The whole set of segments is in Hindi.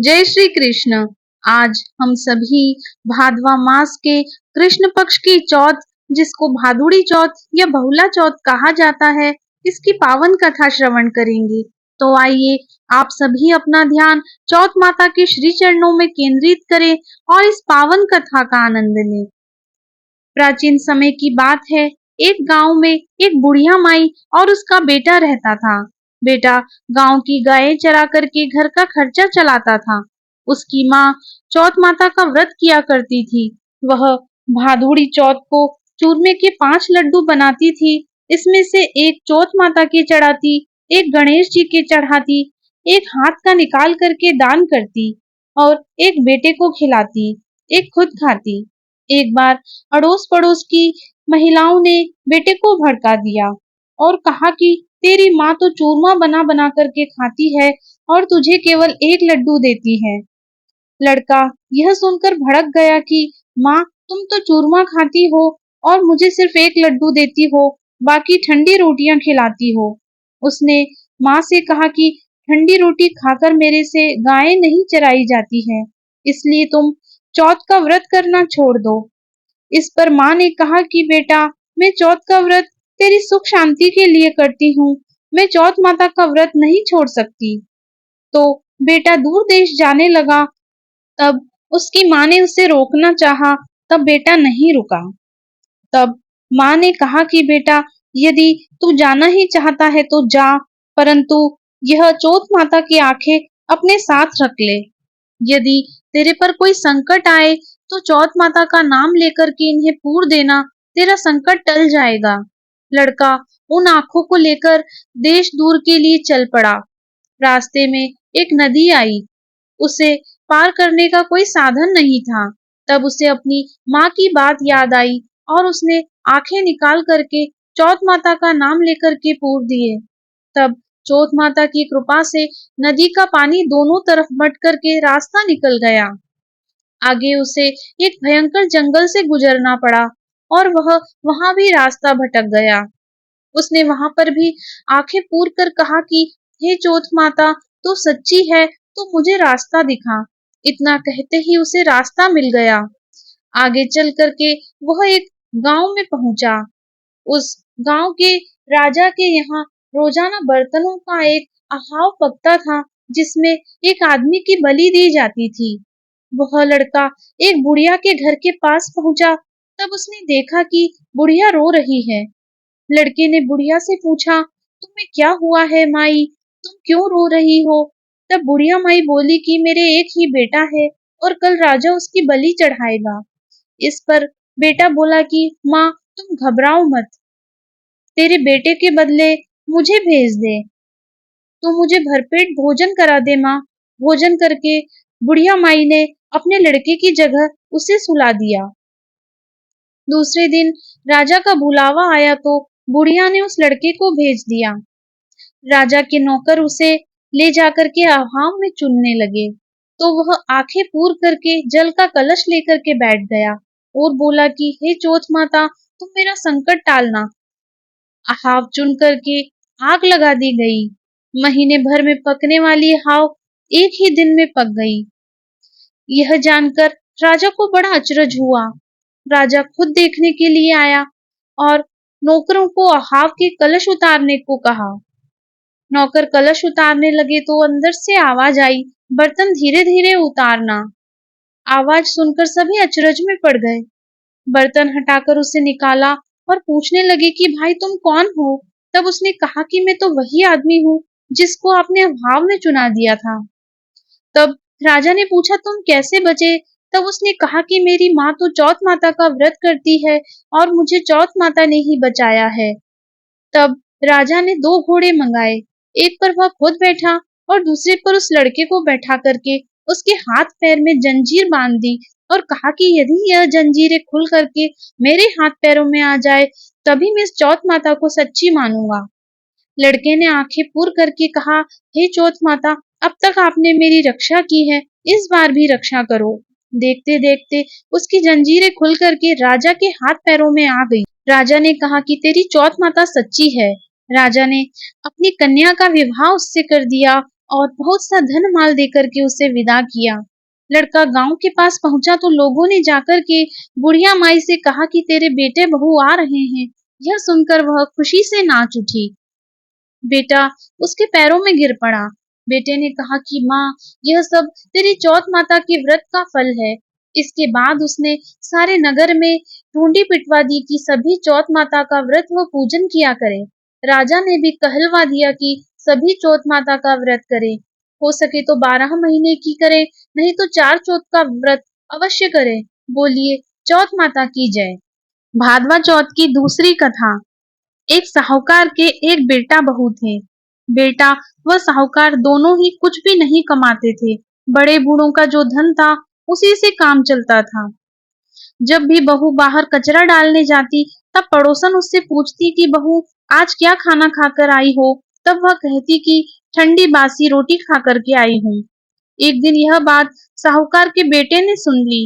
जय श्री कृष्ण। आज हम सभी भादवा मास के कृष्ण पक्ष की चौथ, जिसको भादुड़ी चौथ या बहुला चौथ कहा जाता है, इसकी पावन कथा श्रवण करेंगे। तो आइए आप सभी अपना ध्यान चौथ माता के श्री चरणों में केंद्रित करें और इस पावन कथा का आनंद लें। प्राचीन समय की बात है, एक गांव में एक बुढ़िया माई और उसका बेटा रहता था। बेटा गांव की गायें चरा करके घर का खर्चा चलाता था। उसकी माँ चौथ माता का व्रत किया करती थी। वह भादुड़ी चौथ को चूरमे के 5 लड्डू बनाती थी। इसमें से एक चौथ माता के चढ़ाती, एक गणेश जी के चढ़ाती, एक हाथ का निकाल करके दान करती और एक बेटे को खिलाती, एक खुद खाती। एक बार अड़ोस पड़ोस की महिलाओं ने बेटे को भड़का दिया और कहा कि तेरी माँ तो चूरमा बना बना करके खाती है और तुझे केवल एक लड्डू देती है। लड़का यह सुनकर भड़क गया कि माँ, तुम तो चूरमा खाती हो और मुझे सिर्फ एक लड्डू देती हो, बाकी ठंडी रोटियां खिलाती हो। उसने माँ से कहा कि ठंडी रोटी खाकर मेरे से गायें नहीं चराई जाती है, इसलिए तुम चौथ का व्रत करना छोड़ दो। इस पर माँ ने कहा कि बेटा, मैं चौथ का व्रत तेरी सुख शांति के लिए करती हूँ, मैं चौथ माता का व्रत नहीं छोड़ सकती। तो बेटा दूर देश जाने लगा। तब उसकी माँ ने उसे रोकना चाहा, तब बेटा नहीं रुका। तब माँ ने कहा कि बेटा, यदि तू जाना ही चाहता है तो जा, परंतु यह चौथ माता की आंखें अपने साथ रख ले। यदि तेरे पर कोई संकट आए तो चौथ माता का नाम लेकर के इन्हें पूर देना, तेरा संकट टल जाएगा। लड़का उन आंखों को लेकर देश दूर के लिए चल पड़ा। रास्ते में एक नदी आई। उसे पार करने का कोई साधन नहीं था। तब उसे अपनी माँ की बात याद आई और उसने आंखें निकाल करके चौथ माता का नाम लेकर के पूर दिए। तब चौथ माता की कृपा से नदी का पानी दोनों तरफ बट करके रास्ता निकल गया। आगे उसे एक भयंकर जंगल से गुजरना पड़ा और वह वहां भी रास्ता भटक गया। उसने वहां पर भी आंखें पूर कर कहा कि हे चौथ माता, तू सच्ची है तो मुझे रास्ता दिखा। इतना कहते ही उसे रास्ता मिल गया। आगे चल करके वह एक गांव में पहुंचा। उस गांव के राजा के यहाँ रोजाना बर्तनों का एक अहाव पकता था, जिसमें एक आदमी की बलि दी जाती थी। वह लड़का एक बुढ़िया के घर के पास पहुंचा। तब उसने देखा कि बुढ़िया रो रही है। लड़के ने बुढ़िया से पूछा, तुम्हें क्या हुआ है माई, तुम क्यों रो रही हो? तब बुढ़िया माई बोली कि मेरे एक ही बेटा है और कल राजा उसकी बलि चढ़ाएगा। इस पर बेटा बोला कि माँ, तुम घबराओ मत, तेरे बेटे के बदले मुझे भेज दे। तू मुझे भरपेट भोजन करा दे माँ। भोजन करके बुढ़िया माई ने अपने लड़के की जगह उसे सुला दिया। दूसरे दिन राजा का बुलावा आया तो बुढ़िया ने उस लड़के को भेज दिया। राजा के नौकर उसे ले जाकर के आहाव में चुनने लगे, तो वह आंखें पूर करके जल का कलश लेकर के बैठ गया और बोला कि हे चौथ माता, तुम मेरा संकट टालना। हाव चुन करके आग लगा दी गई। महीने भर में पकने वाली हाव एक ही दिन में पक गई। यह जानकर राजा को बड़ा अचरज हुआ। राजा खुद देखने के लिए आया और नौकरों को हाव के कलश उतारने को कहा। नौकर कलश उतारने लगे तो अंदर से आवाज आई, बर्तन धीरे धीरे उतारना। आवाज सुनकर सभी अचरज में पड़ गए। बर्तन हटाकर उसे निकाला और पूछने लगे कि भाई तुम कौन हो? तब उसने कहा कि मैं तो वही आदमी हूँ जिसको आपने अभाव में चुना दिया था। तब राजा ने पूछा, तुम कैसे बचे? तब उसने कहा कि मेरी माँ तो चौथ माता का व्रत करती है और मुझे चौथ माता ने ही बचाया है। तब राजा ने 2 घोड़े मंगाए। एक पर वह खुद बैठा और दूसरे पर उस लड़के को बैठा करके उसके हाथ पैर में जंजीर बांध दी और कहा कि यदि यह जंजीरें खुल करके मेरे हाथ पैरों में आ जाए, तभी मैं इस चौथ माता को सच्ची मानूंगा। लड़के ने आंखें पूर करके कहा, हे चौथ माता, अब तक आपने मेरी रक्षा की है, इस बार भी रक्षा करो। देखते देखते उसकी जंजीरें खुल करके राजा के हाथ पैरों में आ गई। राजा ने कहा कि तेरी चौथ माता सच्ची है। राजा ने अपनी कन्या का विवाह उससे कर दिया और बहुत सा धन माल देकर के उसे विदा किया। लड़का गांव के पास पहुंचा तो लोगों ने जाकर के बुढ़िया माई से कहा कि तेरे बेटे बहू आ रहे हैं। यह सुनकर वह खुशी से नाच उठी। बेटा उसके पैरों में गिर पड़ा। बेटे ने कहा कि माँ, यह सब तेरी चौथ माता के व्रत का फल है। इसके बाद उसने सारे नगर में ढूंढी पिटवा दी कि सभी चौथ माता का व्रत व पूजन किया करें। राजा ने भी कहलवा दिया कि सभी चौथ माता का व्रत करें। हो सके तो 12 महीने की करें, नहीं तो 4 चौथ का व्रत अवश्य करें। बोलिए चौथ माता की जय। भादवा चौथ की दूसरी कथा। एक साहूकार के एक बेटा बहू थे। बेटा व साहूकार दोनों ही कुछ भी नहीं कमाते थे। बड़े बूढ़ों का जो धन था उसी से काम चलता था। जब भी बहू बाहर कचरा डालने जाती तब पड़ोसन उससे पूछती कि बहू आज क्या खाना खाकर आई हो। तब वह कहती कि ठंडी बासी रोटी खाकर के आई हूँ। एक दिन यह बात साहूकार के बेटे ने सुन ली।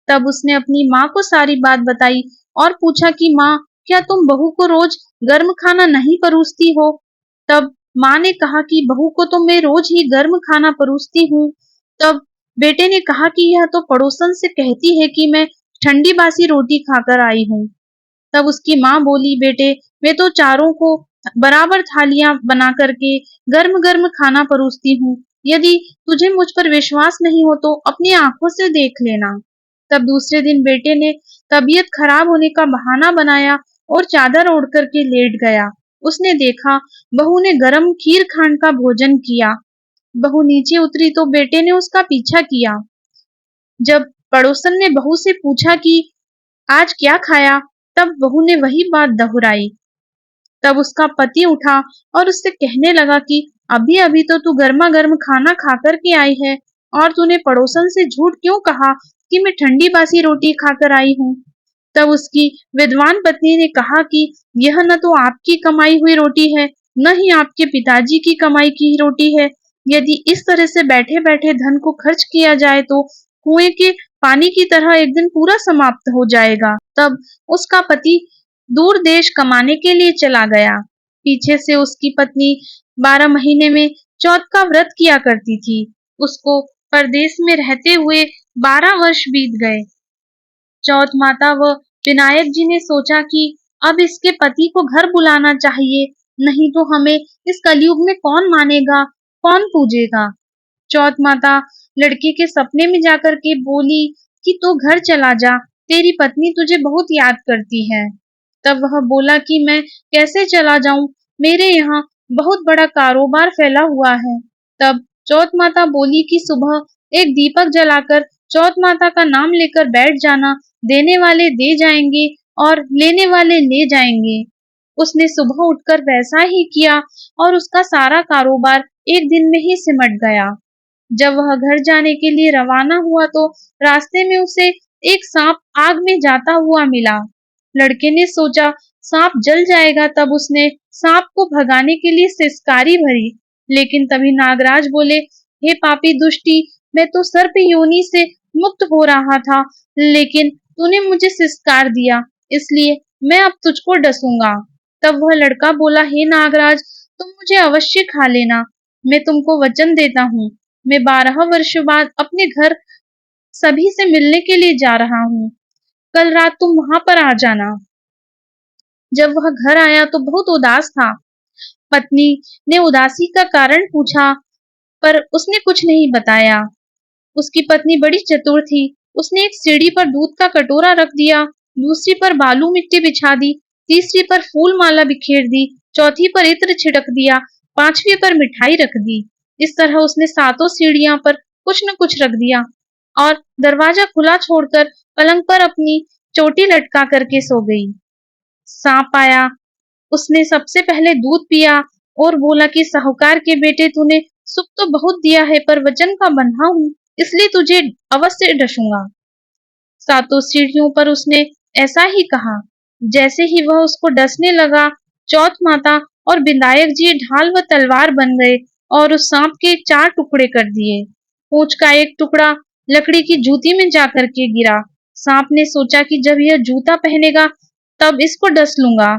तब उसने अपनी माँ को सारी बात बताई और पूछा कि माँ, क्या तुम बहू को रोज गर्म खाना नहीं परोसती हो? तब माँ ने कहा कि बहू को तो मैं रोज ही गर्म खाना परोसती हूँ। तब बेटे ने कहा कि यह तो पड़ोसन से कहती है कि मैं ठंडी बासी रोटी खाकर आई हूँ। तब उसकी माँ बोली, बेटे मैं तो चारों को बराबर थालियां बना करके गर्म गर्म खाना परोसती हूँ। यदि तुझे मुझ पर विश्वास नहीं हो तो अपनी आंखों से देख लेना। तब दूसरे दिन बेटे ने तबीयत खराब होने का बहाना बनाया और चादर ओढ़ करके लेट गया। उसने देखा बहू ने गरम खीर खांड का भोजन किया। बहू नीचे उतरी तो बेटे ने उसका पीछा किया। जब पड़ोसन ने बहू से पूछा कि आज क्या खाया, तब बहू ने वही बात दोहराई। तब उसका पति उठा और उससे कहने लगा कि अभी अभी तो तू गर्मा गर्म खाना खाकर के आई है और तूने पड़ोसन से झूठ क्यों कहा कि मैं ठंडी बासी रोटी खाकर आई हूँ। तब उसकी विद्वान पत्नी ने कहा कि यह न तो आपकी कमाई हुई रोटी है, न ही आपके पिताजी की कमाई की रोटी है। यदि इस तरह से बैठे बैठे धन को खर्च किया जाए तो कुएं के पानी की तरह एक दिन पूरा समाप्त हो जाएगा। तब उसका पति दूर देश कमाने के लिए चला गया। पीछे से उसकी पत्नी 12 महीने में चौथ का व्रत किया करती थी। उसको परदेश में रहते हुए 12 वर्ष बीत गए। चौथ माता व विनायक जी ने सोचा कि अब इसके पति को घर बुलाना चाहिए, नहीं तो हमें इस कलयुग में कौन मानेगा, कौन पूजेगा। चौथ माता लड़के के सपने में जाकर के बोली कि तू घर चला जा, तेरी पत्नी तुझे बहुत याद करती है। तब वह बोला कि मैं कैसे चला जाऊं, मेरे यहाँ बहुत बड़ा कारोबार फैला हुआ है। तब चौथ माता बोली कि सुबह एक दीपक जलाकर चौथ माता का नाम लेकर बैठ जाना, देने वाले दे जाएंगे और लेने वाले ले जाएंगे। उसने सुबह उठकर वैसा ही किया और उसका सारा कारोबार एक दिन में ही सिमट गया। जब वह घर जाने के लिए रवाना हुआ तो रास्ते में उसे एक सांप आग में जाता हुआ मिला। लड़के ने सोचा सांप जल जाएगा, तब उसने सांप को भगाने के लिए सिसकारी भरी। लेकिन तभी नागराज बोले, हे पापी दुष्टी, मैं तो सर्प योनि से मुक्त हो रहा था, लेकिन तूने मुझे सिसकार दिया, इसलिए मैं अब तुझको डसूंगा। तब वह लड़का बोला, हे नागराज, तुम मुझे अवश्य खा लेना, मैं तुमको वचन देता हूँ। मैं 12 वर्ष बाद अपने घर सभी से मिलने के लिए जा रहा हूँ। कल रात तुम वहां पर आ जाना। जब वह घर आया तो बहुत उदास था। पत्नी ने उदासी का कारण पूछा, पर उसने कुछ नहीं बताया। उसकी पत्नी बड़ी चतुर थी। उसने एक सीढ़ी पर दूध का कटोरा रख दिया, दूसरी पर बालू मिट्टी बिछा दी, तीसरी पर फूल माला बिखेर दी, चौथी पर इत्र छिड़क दिया, पांचवी पर मिठाई रख दी। इस तरह उसने सातों सीढ़ियां पर कुछ न कुछ रख दिया और दरवाजा खुला छोड़कर पलंग पर अपनी चोटी लटका करके सो गई। सांप आया, उसने सबसे पहले दूध पिया और बोला कि साहूकार के बेटे, तूने सुख तो बहुत दिया है, पर वचन का बंधा हूँ, इसलिए तुझे अवश्य डसूंगा। सातों सीढ़ियों पर उसने ऐसा ही कहा। जैसे ही वह उसको डसने लगा, चौथ माता और विनायक जी ढाल व तलवार बन गए और उस सांप के 4 टुकड़े कर दिए। पूंछ का एक टुकड़ा लकड़ी की जूती में जाकर के गिरा। सांप ने सोचा कि जब यह जूता पहनेगा तब इसको डस लूंगा।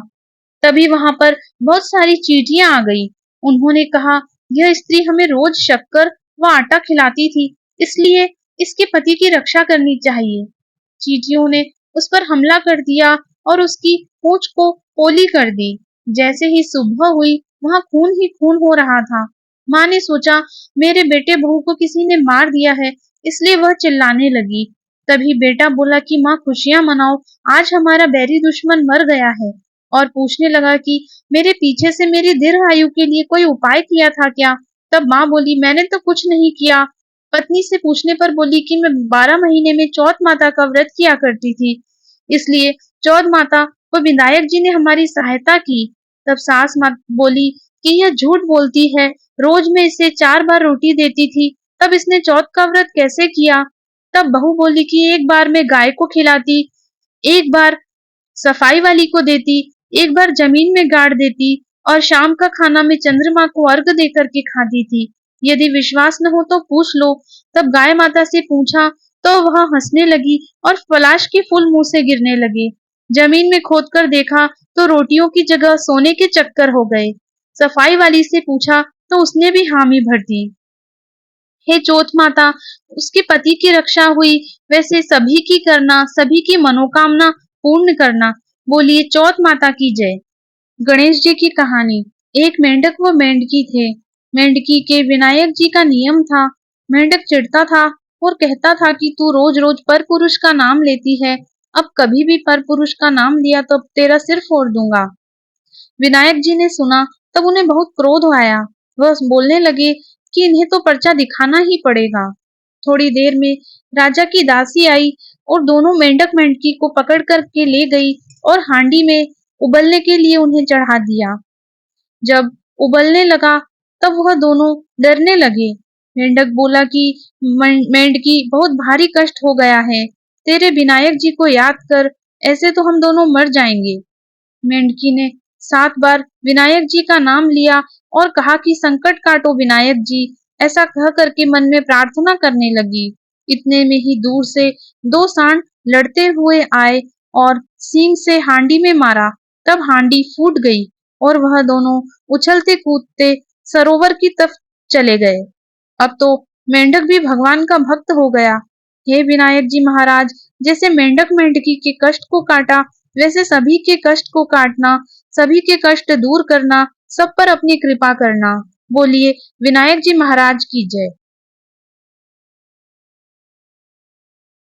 तभी वहां पर बहुत सारी चींटियां आ गई। उन्होंने कहा, यह स्त्री हमें रोज शक्कर व आटा खिलाती थी, इसलिए इसके पति की रक्षा करनी चाहिए। चींटियों ने उस पर हमला कर दिया और उसकी पूंछ को पोली कर दी। जैसे ही सुबह हुई, वहां खून ही खून हो रहा था। माँ ने सोचा, मेरे बेटे बहू को किसी ने मार दिया है, इसलिए वह चिल्लाने लगी। तभी बेटा बोला कि माँ खुशियां मनाओ, आज हमारा बैरी दुश्मन मर गया है। और पूछने लगा कि मेरे पीछे से मेरी दीर्घायु के लिए कोई उपाय किया था क्या? तब माँ बोली, मैंने तो कुछ नहीं किया। पत्नी से पूछने पर बोली कि मैं 12 महीने में चौथ माता का व्रत किया करती थी, इसलिए चौथ माता व विनायक जी ने हमारी सहायता की। तब सास माँ बोली कि यह झूठ बोलती है, रोज मैं इसे 4 बार रोटी देती थी, तब इसने चौथ का व्रत कैसे किया? तब बहू बोली कि एक बार मैं गाय को खिलाती, एक बार सफाई वाली को देती, एक बार जमीन में गाड़ देती और शाम का खाना मैं चंद्रमा को अर्घ देकर के खाती थी। यदि विश्वास न हो तो पूछ लो। तब गाय माता से पूछा तो वह हंसने लगी और पलाश के फूल मुंह से गिरने लगे। जमीन में खोदकर देखा तो रोटियों की जगह सोने के चक्कर हो गए। सफाई वाली से पूछा तो उसने भी हामी भर दी। हे चौथ माता, उसके पति की रक्षा हुई, वैसे सभी की करना, सभी की मनोकामना पूर्ण करना। बोलिए चौथ माता की जय। गणेश जी की कहानी। एक मेंढक व मेंढकी थे। मेंढकी के विनायक जी का नियम था। मेंढक चिढ़ता था और कहता था कि तू रोज रोज परपुरुष का नाम लेती है, अब कभी भी परपुरुष का नाम लिया तो तेरा सिर फोड़ दूंगा। विनायक जी ने सुना तब उन्हें बहुत क्रोध आया। वह बोलने लगे कि इन्हें तो पर्चा दिखाना ही पड़ेगा। थोड़ी देर में राजा की दासी आई और दोनों मेंढक मेंढकी को पकड़ कर के ले गई और हांडी में उबलने के लिए उन्हें चढ़ा दिया। जब उबलने लगा तब वह दोनों डरने लगे। मेंढक बोला कि मेंढकी बहुत भारी कष्ट हो गया है, तेरे विनायक जी को याद कर, ऐसे तो हम दोनों मर जाएंगे। मेंढकी ने 7 बार विनायक जी का नाम लिया और कहा कि संकट काटो विनायक जी, ऐसा कह करके मन में प्रार्थना करने लगी। इतने में ही दूर से 2 सांड लड़ते हुए आए और सींग से हांडी में मारा। तब हांडी फूट गई और वह दोनों उछलते कूदते सरोवर की तरफ चले गए। अब तो मेंढक भी भगवान का भक्त हो गया। हे विनायक जी महाराज, जैसे मेंढक मेंढकी के कष्ट को काटा, वैसे सभी के कष्ट को काटना, सभी के कष्ट दूर करना, सब पर अपनी कृपा करना। बोलिए विनायक जी महाराज की जय।